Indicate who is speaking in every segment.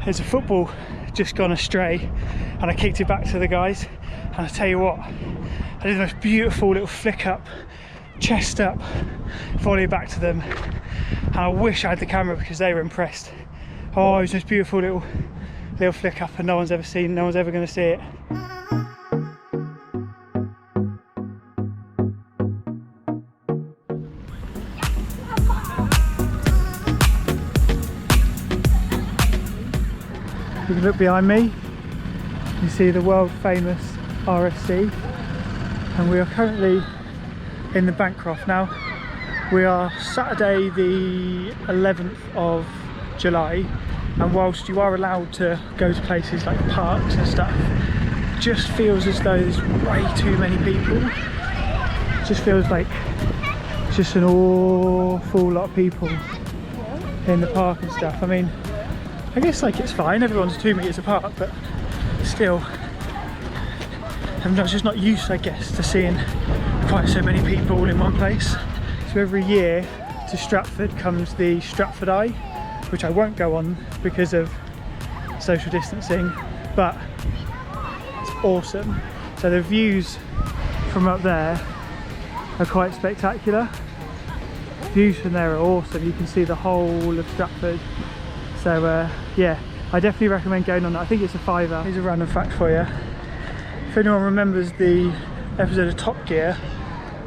Speaker 1: there's a football just gone astray and I kicked it back to the guys, and I tell you what, I did the most beautiful little flick up, chest up, volley back to them, and I wish I had the camera because they were impressed. Oh, it was this beautiful little flick up, and no one's ever seen, no one's ever going to see it. You can look behind me, you see the world famous RSC, and we are currently in the Bancroft now. We are Saturday the 11th of July, and whilst you are allowed to go to places like parks and stuff, it just feels as though there's way too many people. It just feels like it's just an awful lot of people in the park and stuff. I mean, I guess like it's fine, everyone's 2 meters apart, but still, I'm just not used, I guess, to seeing quite so many people all in one place. So every year to Stratford comes the Stratford Eye, which I won't go on because of social distancing, but it's awesome. So the views from up there are quite spectacular. Views from there are awesome. You can see the whole of Stratford. So yeah, I definitely recommend going on that. I think it's a £5. Here's a random fact for you. If anyone remembers the episode of Top Gear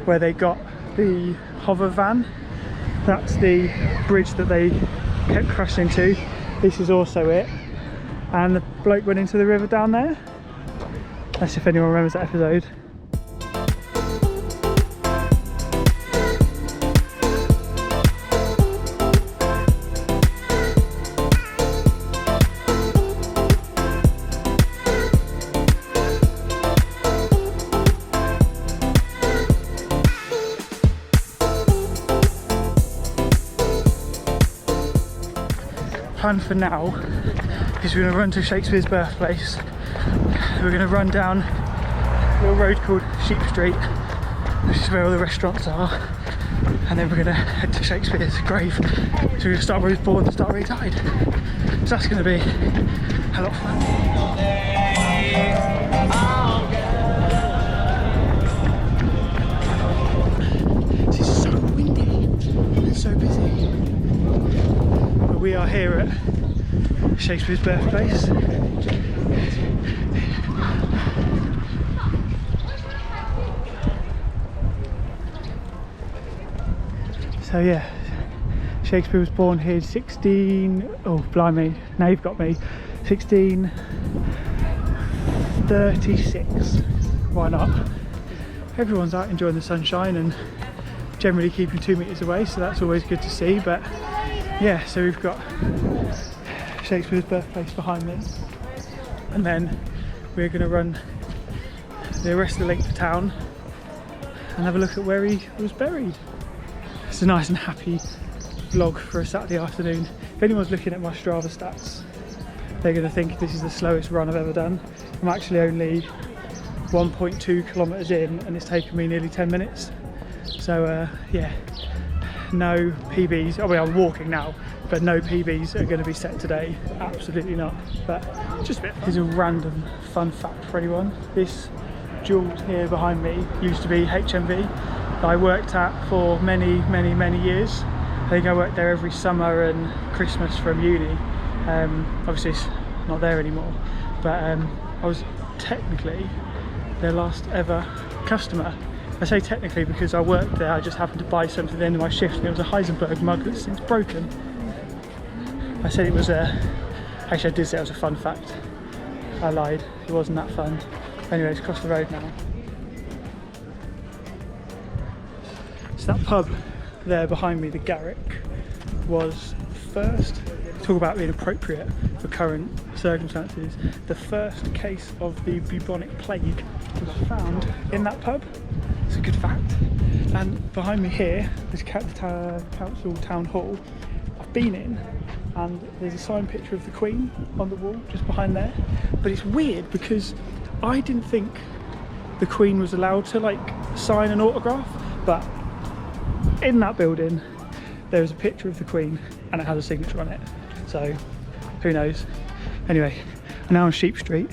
Speaker 1: where they got the hover van, that's the bridge that they kept crashing into. This is also it, and the bloke went into the river down there. That's if anyone remembers that episode. Plan for now is we're going to run to Shakespeare's birthplace. We're going to run down a little road called Sheep Street, which is where all the restaurants are, and then we're going to head to Shakespeare's grave. So we're going to start where he was born and start where he died. So that's going to be a lot of fun. This is so windy and so busy. We are here at Shakespeare's birthplace. So yeah, Shakespeare was born here 1636. Why not? Everyone's out enjoying the sunshine and generally keeping 2 meters away, so that's always good to see. But yeah, so we've got Shakespeare's birthplace behind me, and then we're going to run the rest of the length of town and have a look at where he was buried. It's a nice and happy vlog for a Saturday afternoon. If anyone's looking at my Strava stats, they're going to think this is the slowest run I've ever done. I'm actually only 1.2 kilometres in and it's taken me nearly 10 minutes. So yeah, no PBs. I mean, I'm walking now, but no PBs are going to be set today. Absolutely not. But just a bit fun. Here's a random fun fact for anyone. This jewel here behind me used to be HMV that I worked at for many years. I think I worked there every summer and Christmas from uni. Obviously it's not there anymore, but I was technically their last ever customer. I say technically because I worked there, I just happened to buy something at the end of my shift, and it was a Heisenberg mug that's since broken. I said it was actually I did say it was a fun fact. I lied, it wasn't that fun. Anyway, it's across the road now. So that pub there behind me, the Garrick, was first, talk about being appropriate for current circumstances, the first case of the bubonic plague was found in that pub. It's a good fact. And behind me here is Council Town Hall. I've been in, and there's a signed picture of the Queen on the wall just behind there. But it's weird because I didn't think the Queen was allowed to like sign an autograph, but in that building there is a picture of the Queen and it has a signature on it. So who knows? Anyway, I'm now on Sheep Street.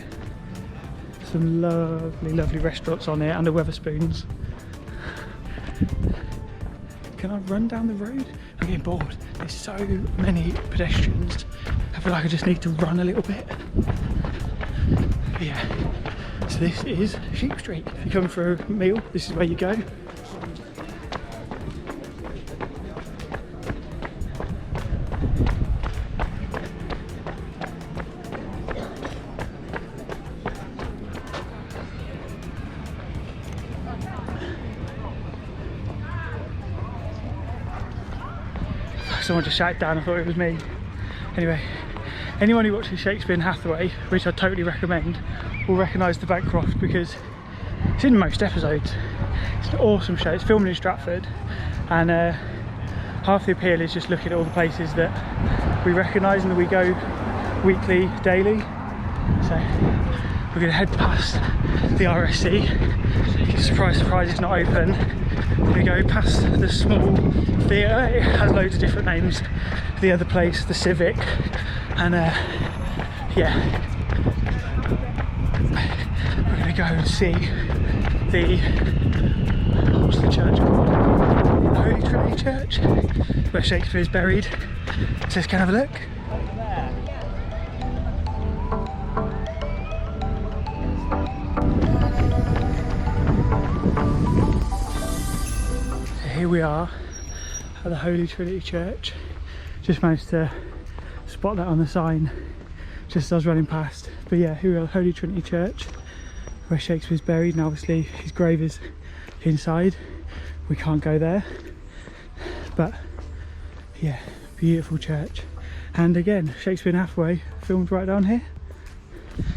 Speaker 1: Some lovely restaurants on here and the Wetherspoons. Can I run down the road? I'm getting bored. There's so many pedestrians. I feel like I just need to run a little bit. But yeah, so this is Sheep Street. If you come for a meal, this is where you go. Someone just shouted down, I thought it was me. Anyway, anyone who watches Shakespeare and Hathaway, which I totally recommend, will recognise the Bancroft because it's in most episodes. It's an awesome show. It's filmed in Stratford, and half the appeal is just looking at all the places that we recognise and that we go weekly, daily. So we're going to head past the RSC. Surprise, surprise, it's not open. We go past the small theatre. It has loads of different names. The other place, the Civic, and yeah, we're going to go and see the, what's the church called? The Holy Trinity Church, where Shakespeare is buried. So let's go and have a look. Here we are at the Holy Trinity Church. Just managed to spot that on the sign just as I was running past. But yeah, here we are at the Holy Trinity Church where Shakespeare's buried, and obviously his grave is inside. We can't go there. But yeah, beautiful church. And again, Shakespeare and Hathaway filmed right down here.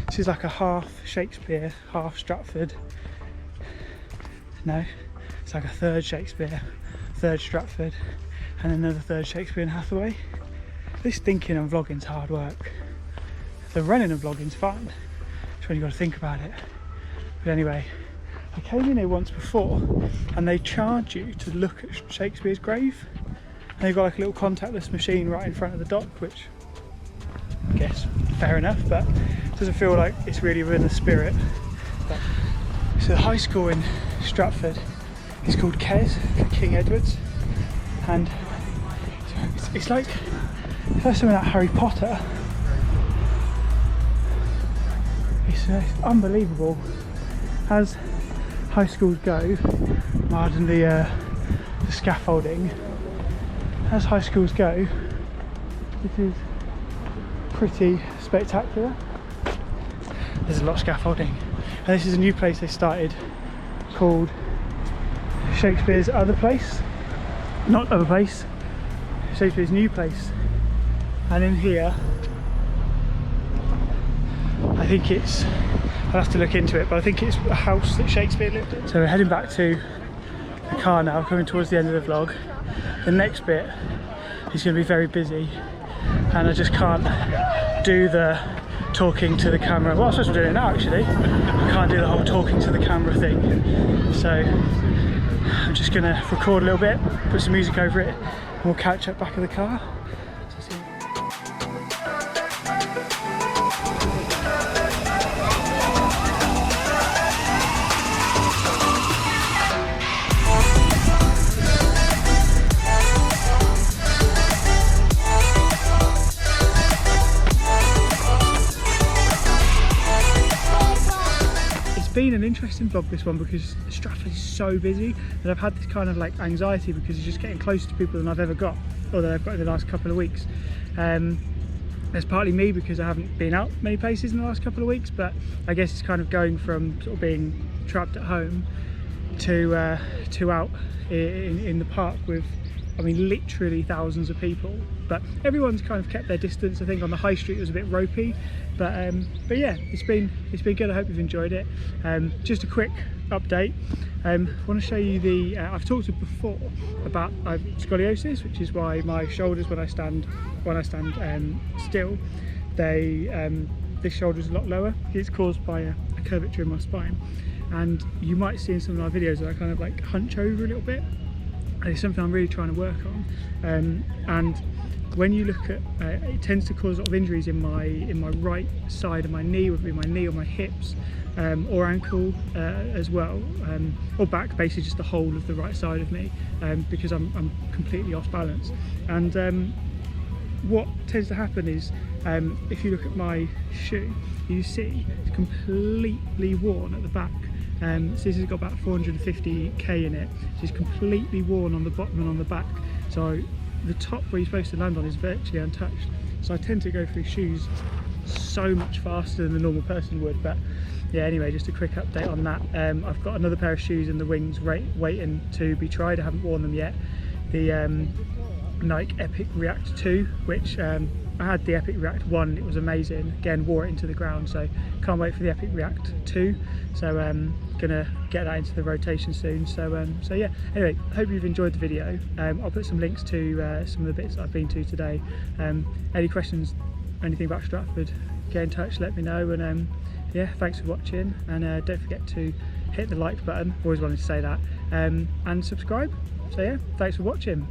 Speaker 1: This is like a half Shakespeare, half Stratford. No, it's like a third Shakespeare, third Stratford, and another third Shakespeare and Hathaway. This thinking and vlogging's hard work. The running and vlogging's fun. It's when you've got to think about it. But anyway, I came in here once before and they charge you to look at Shakespeare's grave. And they've got like a little contactless machine right in front of the dock, which I guess fair enough, but it doesn't feel like it's really within the spirit. But, so the high school in Stratford is called Kes, King Edward's, and it's like something like Harry Potter. It's unbelievable. As high schools go, rather than the scaffolding, as high schools go, it is pretty spectacular. There's a lot of scaffolding, and this is a new place they started called Shakespeare's Other Place, not Other Place, Shakespeare's New Place. And in here, I think it's, I'll have to look into it, but I think it's a house that Shakespeare lived in. So we're heading back to the car now, coming towards the end of the vlog. The next bit is going to be very busy, and I just can't do the talking to the camera. Well, I'm supposed to be doing it now actually. I can't do the whole talking to the camera thing. So I'm just going to record a little bit, put some music over it, and we'll catch up back in the car. Been an interesting vlog, this one, because Stratford is so busy that I've had this kind of like anxiety because it's just getting closer to people than I've ever got, or that I've got in the last couple of weeks. There's partly me because I haven't been out many places in the last couple of weeks, but I guess it's kind of going from sort of being trapped at home to out in the park with, I mean, literally thousands of people. But everyone's kind of kept their distance. I think on the high street it was a bit ropey, but yeah, it's been good. I hope you've enjoyed it. Just a quick update. I want to show you the. I've talked before about scoliosis, which is why my shoulders, when I stand still, this shoulder is a lot lower. It's caused by a curvature in my spine, and you might see in some of my videos that I kind of like hunch over a little bit. It's something I'm really trying to work on, and when you look at it tends to cause a lot of injuries in my right side of my knee, whether it be my knee or my hips, or ankle as well, or back, basically just the whole of the right side of me, because I'm completely off balance. And what tends to happen is, if you look at my shoe, you see it's completely worn at the back. So this has got about 450k in it, so it's completely worn on the bottom and on the back. So the top where you're supposed to land on is virtually untouched. So I tend to go through shoes so much faster than the normal person would. But yeah, anyway, just a quick update on that. I've got another pair of shoes in the wings waiting to be tried. I haven't worn them yet. The Nike Epic React 2, which I had the Epic React 1, it was amazing. Again, wore it into the ground, so can't wait for the Epic React 2. So gonna get that into the rotation soon. So yeah, anyway, hope you've enjoyed the video. I'll put some links to some of the bits that I've been to today. Any questions, anything about Stratford, get in touch, let me know. And yeah, thanks for watching, and don't forget to hit the like button, always wanted to say that, and subscribe. So yeah, thanks for watching.